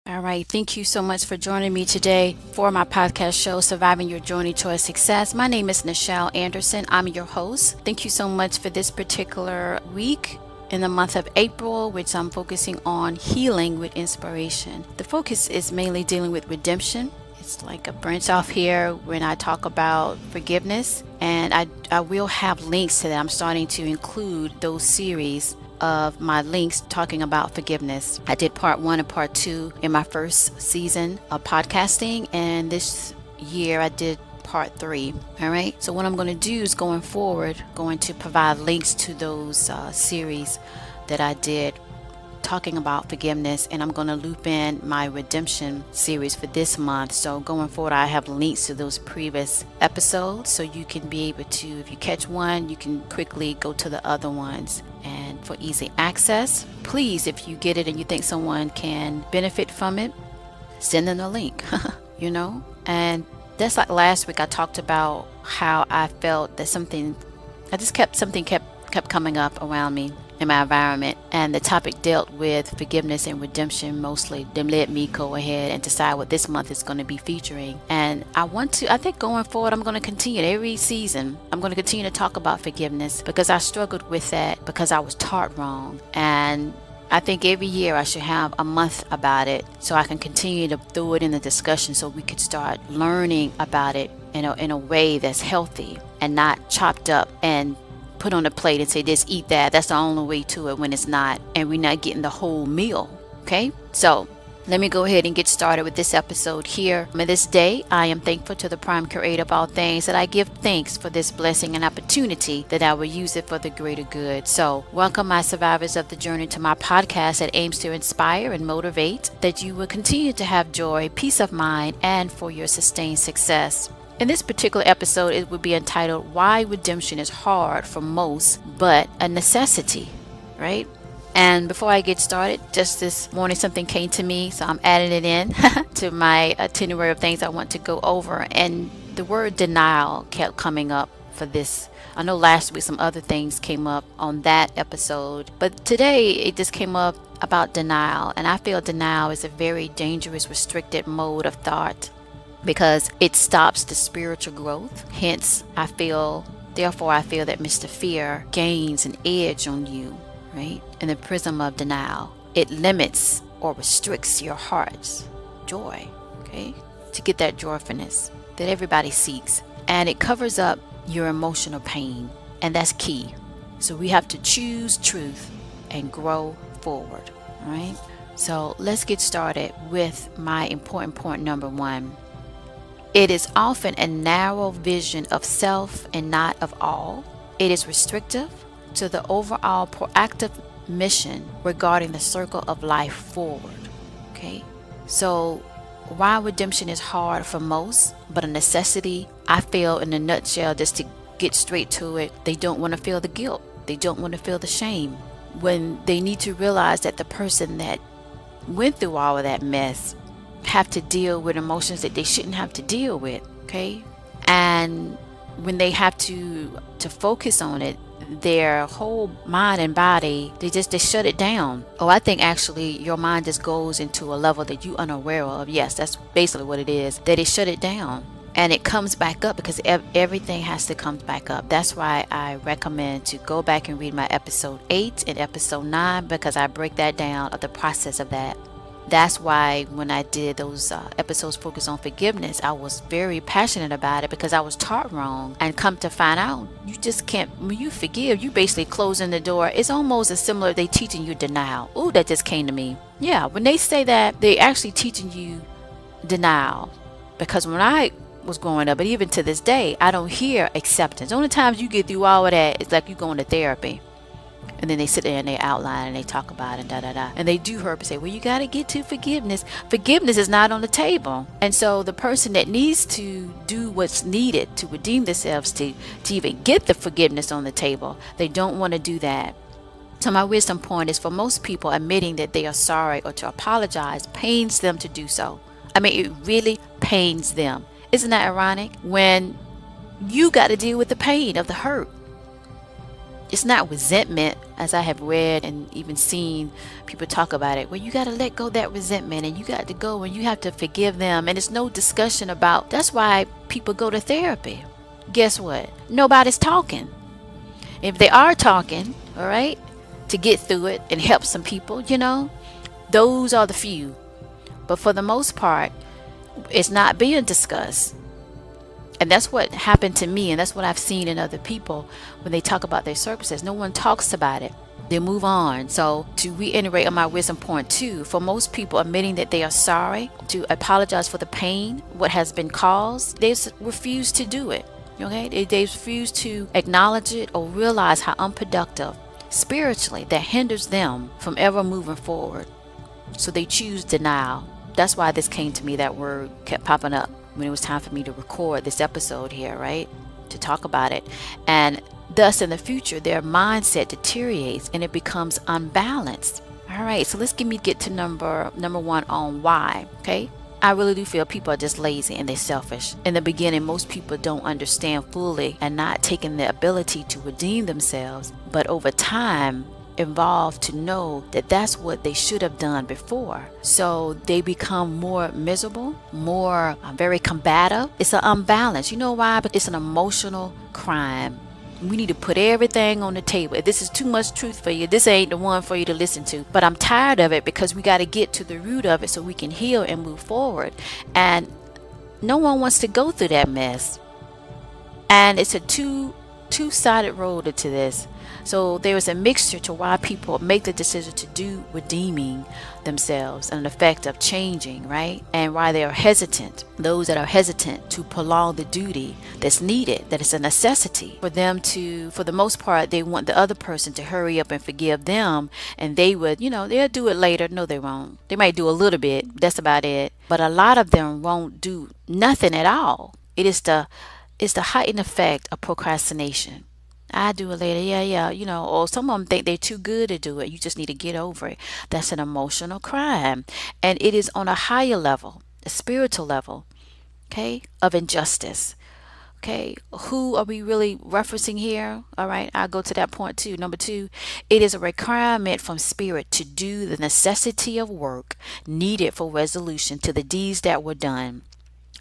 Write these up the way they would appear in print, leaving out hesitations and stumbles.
All right, thank you so much for joining me today for my podcast show, Surviving Your Journey Towards Success. My name is Nichel Anderson. I'm your host. Thank you so much for this particular week in the month of April, which I'm focusing on healing with inspiration. The focus is mainly dealing with redemption. It's like a branch off here when I talk about forgiveness, and I will have links to that. I'm starting to include those series of my links talking about forgiveness. I did part 1 and part 2 in my first season of podcasting, and this year I did part 3. All right, so what I'm going to do is going forward, going to provide links to those series that I did talking about forgiveness, and I'm going to loop in my redemption series for this month. So going forward, I have links to those previous episodes, so you can be able to, if you catch one, you can quickly go to the other ones. And for easy access, please, if you get it and you think someone can benefit from it, send them the link. And that's like last week I talked about how I felt that something kept coming up around me in my environment, and the topic dealt with forgiveness and redemption mostly. Then let me go ahead and decide what this month is going to be featuring. And I think going forward, I'm going to continue every season. I'm going to continue to talk about forgiveness because I struggled with that because I was taught wrong. And I think every year I should have a month about it so I can continue to throw it in the discussion so we could start learning about it in a way that's healthy and not chopped up and put on a plate and say, just eat that. That's the only way to it when it's not. And we're not getting the whole meal. Okay? So let me go ahead and get started with this episode here. On this day, I am thankful to the prime creator of all things, that I give thanks for this blessing and opportunity that I will use it for the greater good. So welcome my survivors of the journey to my podcast that aims to inspire and motivate, that you will continue to have joy, peace of mind, and for your sustained success. In this particular episode, it would be entitled, Why Redemption is Hard for Most, but a Necessity, right? And before I get started, just this morning something came to me, so I'm adding it in to my itinerary of things I want to go over. And the word denial kept coming up for this. I know last week some other things came up on that episode, but today it just came up about denial. And I feel denial is a very dangerous, restricted mode of thought, because it stops the spiritual growth. Hence, therefore I feel that Mr. Fear gains an edge on you, right? In the prism of denial, it limits or restricts your heart's joy, okay? To get that joyfulness that everybody seeks. And it covers up your emotional pain, and that's key. So we have to choose truth and grow forward, all right? So let's get started with my important point number 1. It is often a narrow vision of self and not of all. It is restrictive to the overall proactive mission regarding the circle of life forward. Okay? So while redemption is hard for most, but a necessity, I feel in a nutshell, just to get straight to it, they don't want to feel the guilt. They don't want to feel the shame. When they need to realize that the person that went through all of that mess have to deal with emotions that they shouldn't have to deal with, okay? And when they have to focus on it, their whole mind and body, they shut it down. I think actually your mind just goes into a level that you unaware of. Yes, that's basically what it is, that it shut it down. And it comes back up because everything has to come back up. That's why I recommend to go back and read my episode 8 and episode 9, because I break that down of the process of that. That's why when I did those episodes focused on forgiveness, I was very passionate about it because I was taught wrong. And come to find out, you just can't, when you forgive, you basically closing the door. It's almost as similar, they teaching you denial. Ooh, that just came to me. Yeah, when they say that, they actually teaching you denial. Because when I was growing up, but even to this day, I don't hear acceptance. The only times you get through all of that, it's like you going to therapy. And then they sit there and they outline and they talk about it, and they do herb and say, well, you got to get to forgiveness. Forgiveness is not on the table. And so the person that needs to do what's needed to redeem themselves, to even get the forgiveness on the table, they don't want to do that. So my wisdom point is, for most people, admitting that they are sorry or to apologize pains them to do so. I mean, it really pains them. Isn't that ironic? When you got to deal with the pain of the hurt. It's not resentment, as I have read and even seen people talk about it, where you got to let go that resentment and you got to go and you have to forgive them. And it's no discussion about, that's why people go to therapy. Guess what? Nobody's talking. If they are talking, all right, to get through it and help some people, those are the few. But for the most part, it's not being discussed. And that's what happened to me, and that's what I've seen in other people when they talk about their circumstances. No one talks about it. They move on. So to reiterate on my wisdom point too, for most people, admitting that they are sorry, to apologize for the pain, what has been caused, they refuse to do it. Okay, they refuse to acknowledge it or realize how unproductive spiritually that hinders them from ever moving forward. So they choose denial. That's why this came to me, that word kept popping up when it was time for me to record this episode here, right? To talk about it. And thus in the future, their mindset deteriorates and it becomes unbalanced. All right, so let's get to number one on why, okay? I really do feel people are just lazy and they're selfish. In the beginning, most people don't understand fully and not taking the ability to redeem themselves. But over time, evolve to know that that's what they should have done before. So they become more miserable, more very combative. It's an unbalance. You know why? But it's an emotional crime. We need to put everything on the table. If this is too much truth for you, this ain't the one for you to listen to. But I'm tired of it because we got to get to the root of it so we can heal and move forward. And no one wants to go through that mess. And it's a two-sided road to this. So there is a mixture to why people make the decision to do redeeming themselves and an effect of changing, right? And why they are hesitant. Those that are hesitant to prolong the duty that's needed, that is a necessity for them to, for the most part, they want the other person to hurry up and forgive them. And they would, they'll do it later. No, they won't. They might do a little bit. That's about it. But a lot of them won't do nothing at all. It's the heightened effect of procrastination. I do it later. Yeah. Or some of them think they're too good to do it. You just need to get over it. That's an emotional crime. And it is on a higher level, a spiritual level, okay, of injustice. Okay, who are we really referencing here? All right, I'll go to that point too. Number two, it is a requirement from spirit to do the necessity of work needed for resolution to the deeds that were done.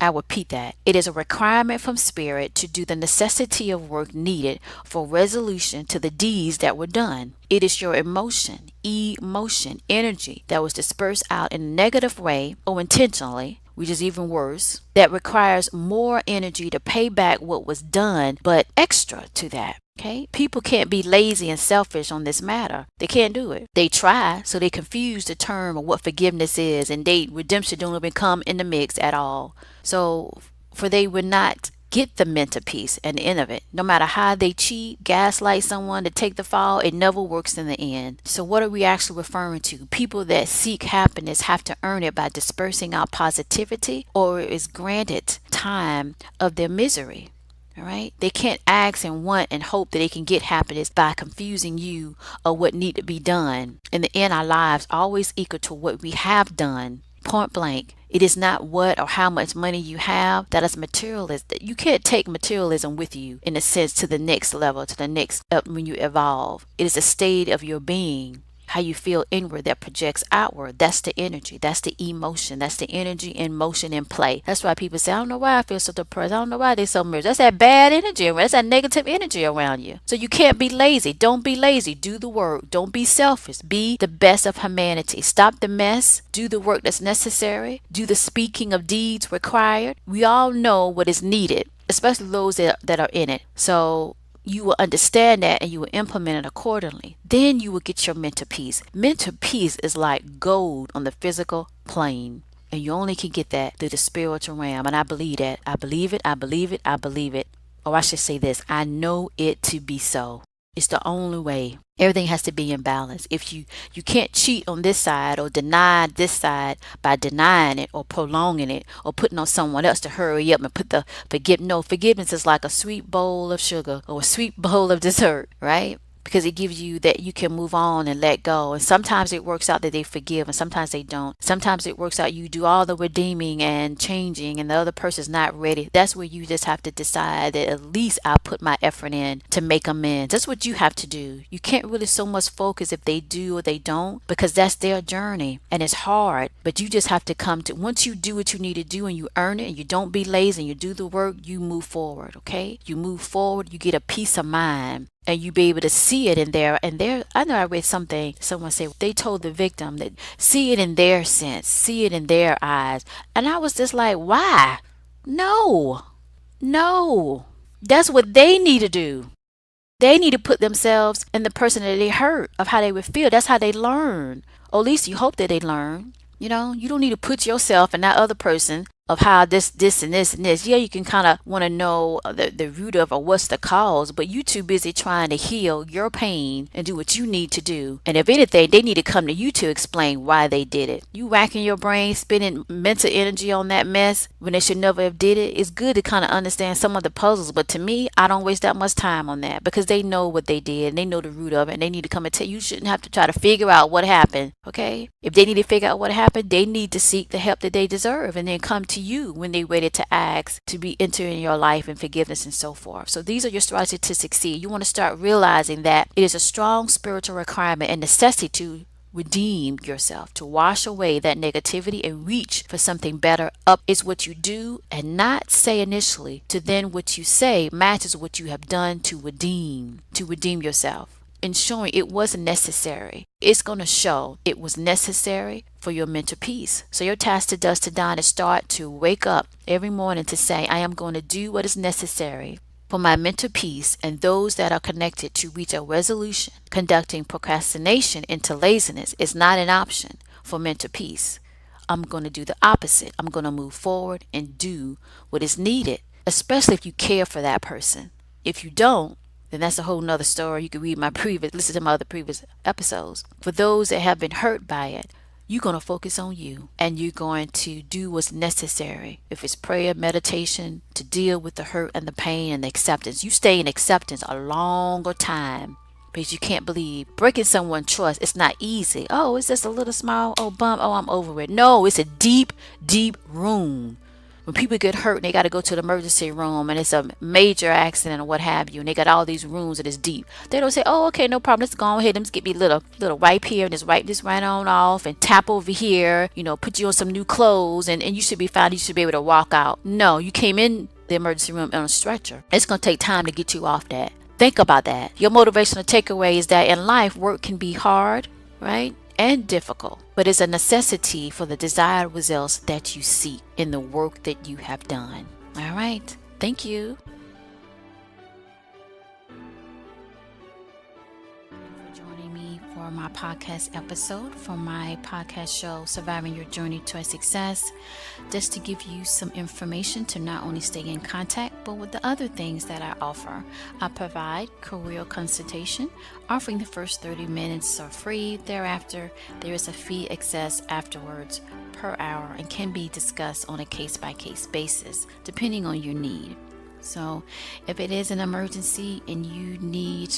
I repeat that. It is a requirement from spirit to do the necessity of work needed for resolution to the deeds that were done. It is your emotion, energy that was dispersed out in a negative way or intentionally, which is even worse, that requires more energy to pay back what was done, but extra to that. Okay, people can't be lazy and selfish on this matter. They can't do it. They try, so they confuse the term of what forgiveness is, and redemption don't even come in the mix at all. So, for they would not get the mental peace at the end of it. No matter how they cheat, gaslight someone to take the fall, it never works in the end. So what are we actually referring to? People that seek happiness have to earn it by dispersing out positivity, or is granted time of their misery. All right, they can't ask and want and hope that they can get happiness by confusing you of what need to be done. In the end, our lives always equal to what we have done. Point blank. It is not what or how much money you have that is materialistic. You can't take materialism with you in a sense to the next level, to the next up when you evolve. It is a state of your being. How you feel inward that projects outward. That's the energy. That's the emotion. That's the energy in motion and play. That's why people say, I don't know why I feel so depressed. I don't know why they're so miserable. That's that bad energy. That's that negative energy around you. So you can't be lazy. Don't be lazy. Do the work. Don't be selfish. Be the best of humanity. Stop the mess. Do the work that's necessary. Do the speaking of deeds required. We all know what is needed, especially those that are in it. So you will understand that and you will implement it accordingly. Then you will get your mental peace. Mental peace is like gold on the physical plane. And you only can get that through the spiritual realm. And I believe that. I believe it. I believe it. I believe it. Or I should say this. I know it to be so. It's the only way. Everything has to be in balance. If you can't cheat on this side or deny this side by denying it or prolonging it or putting on someone else to hurry up and put forgiveness is like a sweet bowl of sugar or a sweet bowl of dessert, right? because it gives you that you can move on and let go. And sometimes it works out that they forgive, and sometimes they don't. Sometimes it works out you do all the redeeming and changing, and the other person's not ready. That's where you just have to decide that at least I'll put my effort in to make amends. That's what you have to do. You can't really so much focus if they do or they don't, because that's their journey and it's hard. But you just have to come to, once you do what you need to do and you earn it and you don't be lazy and you do the work, you move forward. Okay, you move forward, you get a peace of mind, and you be able to see it in there. And there, I know I read something, someone said they told the victim that see it in their sense, see it in their eyes. And I was just like, why? No, that's what they need to do. They need to put themselves in the person that they hurt, of how they would feel. That's how they learn. Or at least you hope that they learn. You know, you don't need to put yourself in that other person of how this and this and this. Yeah, you can kind of want to know the root of or what's the cause, but you too busy trying to heal your pain and do what you need to do. And if anything, they need to come to you to explain why they did it. You racking your brain, spending mental energy on that mess when they should never have did it. It's good to kind of understand some of the puzzles, but to me, I don't waste that much time on that, because they know what they did and they know the root of it, and they need to come and tell you. You shouldn't have to try to figure out what happened. Okay, if they need to figure out what happened, they need to seek the help that they deserve and then come to you when they ready to ask to be entered in your life and forgiveness and so forth. So these are your strategies to succeed. You want to start realizing that it is a strong spiritual requirement and necessity to redeem yourself, to wash away that negativity and reach for something better. Up is what you do and not say initially, to then what you say matches what you have done to redeem yourself. Ensuring it wasn't necessary. It's going to show it was necessary for your mental peace. So your task to dusk to dawn is start to wake up every morning to say, I am going to do what is necessary for my mental peace and those that are connected to reach a resolution. Conducting procrastination into laziness is not an option for mental peace. I'm going to do the opposite. I'm going to move forward and do what is needed, especially if you care for that person. If you don't, then that's a whole nother story. You can listen to my other previous episodes. For those that have been hurt by it, you're going to focus on you and you're going to do what's necessary. If it's prayer, meditation, to deal with the hurt and the pain and the acceptance. You stay in acceptance a longer time, because you can't believe breaking someone's trust. It's not easy. Oh, it's just a little small, bump. Oh, I'm over it. No, it's a deep, deep wound. When people get hurt and they got to go to the emergency room and it's a major accident or what have you, and they got all these rooms that is deep, they don't say, oh, okay, no problem, let's go ahead, let's get me a little wipe here and just wipe this right on off and tap over here, put you on some new clothes and you should be fine, you should be able to walk out. No, you came in the emergency room on a stretcher. It's going to take time to get you off that. Think about that. Your motivational takeaway is that in life, work can be hard, right? And difficult, but it's a necessity for the desired results that you seek in the work that you have done. All right. Thank you. For joining me for my podcast episode for my podcast show, Surviving Your Journey to Success, just to give you some information to not only stay in contact, but with the other things that I offer. I provide career consultation, offering the first 30 minutes are free. Thereafter, there is a fee access afterwards per hour and can be discussed on a case-by-case basis, depending on your need. So if it is an emergency and you need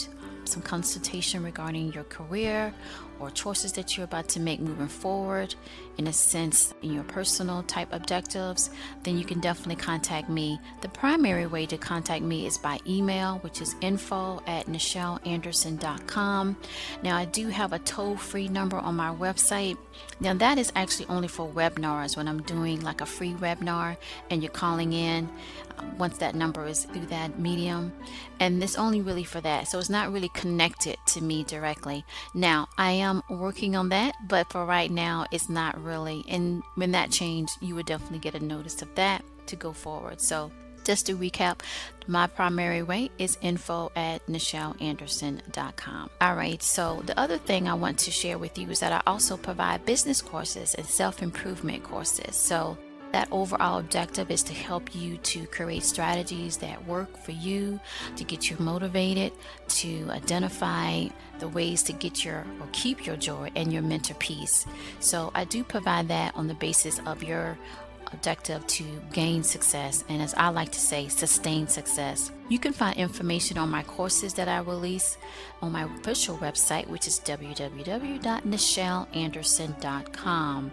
some consultation regarding your career or choices that you're about to make moving forward, in a sense, in your personal type objectives, then you can definitely contact me. The primary way to contact me is by email, which is info@nichelanderson.com. Now, I do have a toll-free number on my website. Now, that is actually only for webinars, when I'm doing like a free webinar and you're calling in. Once that number is through that medium, and it's only really for that, so it's not really connected to me directly. Now I am working on that, but for right now it's not really, and when that change, you would definitely get a notice of that to go forward. So just to recap, my primary way is info@nichelanderson.com. All right, so the other thing I want to share with you is that I also provide business courses and self-improvement courses. So that overall objective is to help you to create strategies that work for you, to get you motivated, to identify the ways to get your or keep your joy and your mental peace. So I do provide that on the basis of your objective to gain success, and as I like to say, sustain success. You can find information on my courses that I release on my official website, which is www.nichelanderson.com.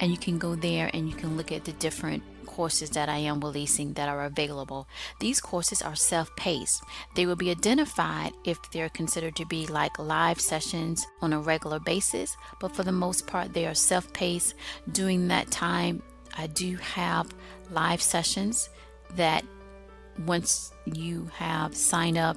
And you can go there and you can look at the different courses that I am releasing that are available. These courses are self-paced. They will be identified if they're considered to be like live sessions on a regular basis, but for the most part they are self-paced. During that time, I do have live sessions that once you have signed up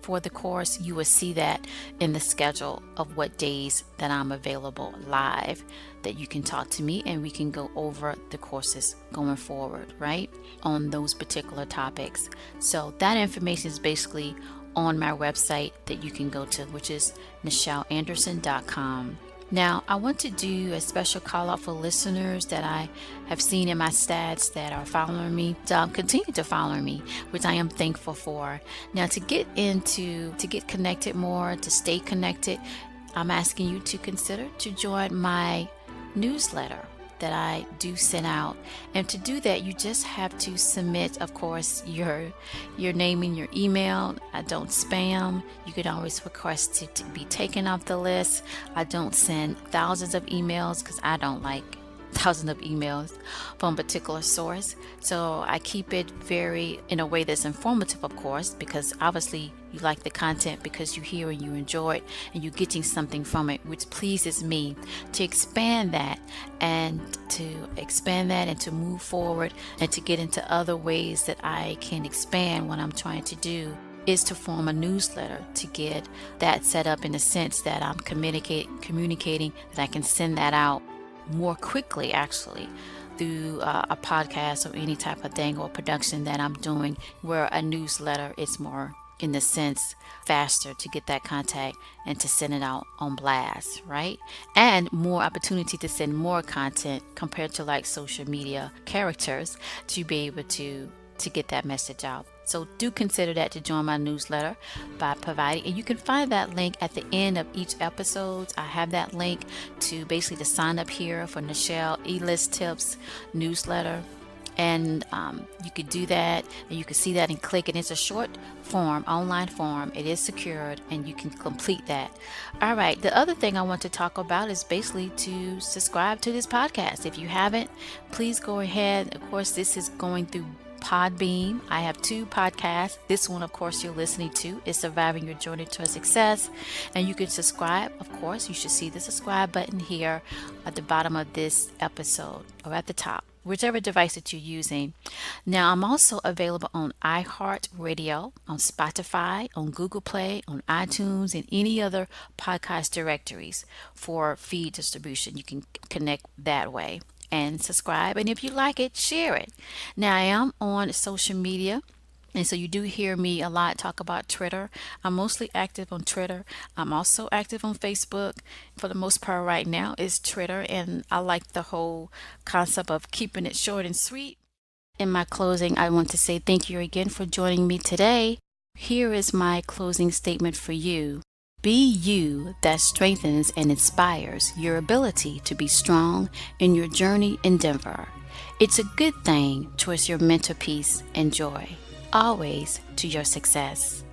for the course, you will see that in the schedule of what days that I'm available live, that you can talk to me and we can go over the courses going forward, right, on those particular topics. So that information is basically on my website that you can go to, which is nichelanderson.com. Now, I want to do a special call out for listeners that I have seen in my stats that are following me, continue to follow me, which I am thankful for. Now, to get connected more, to stay connected, I'm asking you to consider to join my newsletter that I do send out. And to do that, you just have to submit, of course, your name and your email. I don't spam. You can always request to be taken off the list. I don't send thousands of emails because I don't like thousands of emails from a particular source. So I keep it in a way that's informative, of course, because obviously you like the content because you hear and you enjoy it and you're getting something from it, which pleases me. To expand that and to move forward and to get into other ways that I can expand what I'm trying to do is to form a newsletter, to get that set up in the sense that I'm communicating that I can send that out more quickly, actually, through a podcast or any type of thing or production that I'm doing, where a newsletter is more, in the sense, faster to get that contact and to send it out on blast, right? And more opportunity to send more content compared to like social media characters to be able to get that message out. So do consider that to join my newsletter by providing, and you can find that link at the end of each episode. I have that link to basically to sign up here for Nichel E-List Tips newsletter. And you could do that and you can see that and click, and it's a short form, online form. It is secured and you can complete that. All right. The other thing I want to talk about is basically to subscribe to this podcast. If you haven't, please go ahead. Of course, this is going through Podbean. I have 2 podcasts. This one, of course, you're listening to is Surviving Your Journey Towards Success. And you can subscribe. Of course, you should see the subscribe button here at the bottom of this episode or at the top, whichever device that you're using. Now, I'm also available on iHeartRadio, on Spotify, on Google Play, on iTunes, and any other podcast directories for feed distribution. You can connect that way and subscribe. And if you like it, share it. Now, I am on social media. And so you do hear me a lot talk about Twitter. I'm mostly active on Twitter. I'm also active on Facebook. For the most part right now is Twitter. And I like the whole concept of keeping it short and sweet. In my closing, I want to say thank you again for joining me today. Here is my closing statement for you. Be you that strengthens and inspires your ability to be strong in your journey endeavor. It's a good thing towards your mental peace and joy, always to your success.